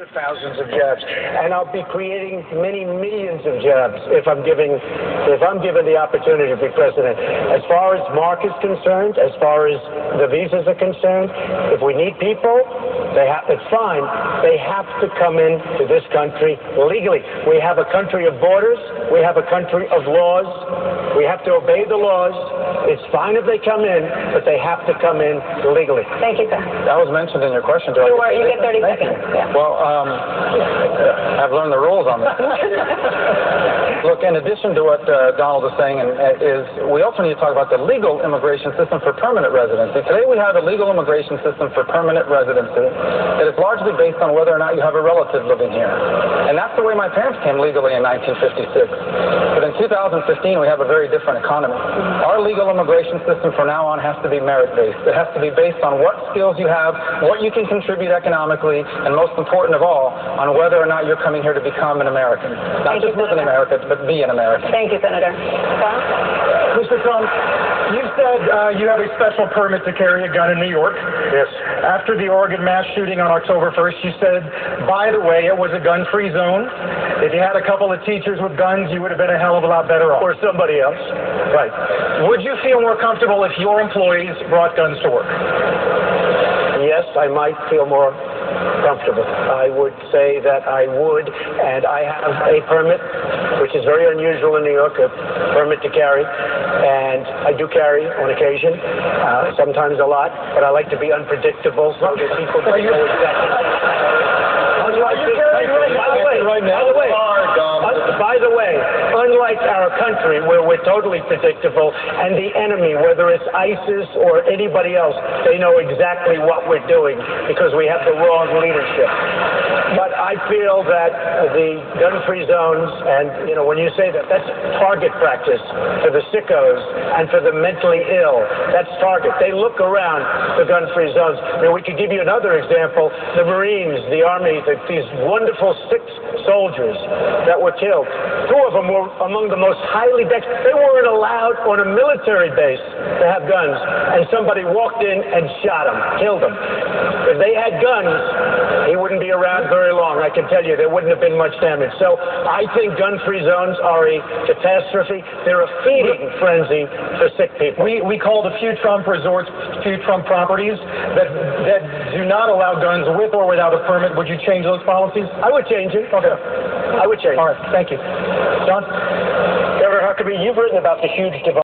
Thousands of jobs, and I'll be creating many millions of jobs if I'm given the opportunity to be president. As far as Mark is concerned, as far as the visas are concerned, if we need people, it's fine. They have to come into this country legally. We have a country of borders. We have a country of laws. We have to obey the laws. It's fine if they come in, but they have to come in legally. Thank you, sir. That was mentioned in your question. You get 30 seconds. Yeah. Well, I've learned the rules on this. Look, in addition to what Donald is saying, we also need to talk about the legal immigration system for permanent residency. Today we have a legal immigration system for permanent residency that is largely based on whether or not you have a relative living here. And that's the way my parents came legally in 1956. But in 2015, we have a very different economy. Our legal immigration system from now on has to be merit-based. It has to be based on what skills you have, what you can contribute economically, and most important of all, on whether or not you're coming here to become an American. Not just live in America, but be an American. Thank you, Senator. Mr. Trump, you said you have a special permit to carry a gun in New York. Yes. After the Oregon mass shooting on October 1st, you said, by the way, it was a gun-free zone. If you had a couple of teachers with guns, you would have been a hell of a lot better off. Or somebody else. Right. Would you feel more comfortable if your employees brought guns to work? Yes, I might feel more comfortable. I would say that I would, and I have a permit, which is very unusual in New York, a permit to carry, and I do carry on occasion, sometimes a lot, but I like to be unpredictable so that people don't know exactly. By the way, unlike our country where we're totally predictable, and the enemy, whether it's ISIS or anybody else, they know exactly what we're doing because we have the wrong leadership. But I feel that the gun-free zones, and when you say that, that's target practice for the sickos and for the mentally ill. That's target. They look around the gun-free zones. We could give you another example. The Marines, the Army, these wonderful 6 soldiers that were killed. 2 of them were among the most highly dexterous. They weren't allowed on a military base to have guns, and somebody walked in and shot them, killed them. If they had guns, he wouldn't be around very long. I can tell you there wouldn't have been much damage. So I think gun-free zones are a catastrophe. They're a feeding frenzy for sick people. We called a few Trump resorts, few Trump properties that do not allow guns with or without a permit. Would you change those policies? I would change it. Okay. I would change it. All right. Thank you. John? Governor Huckabee, you've written about the huge divide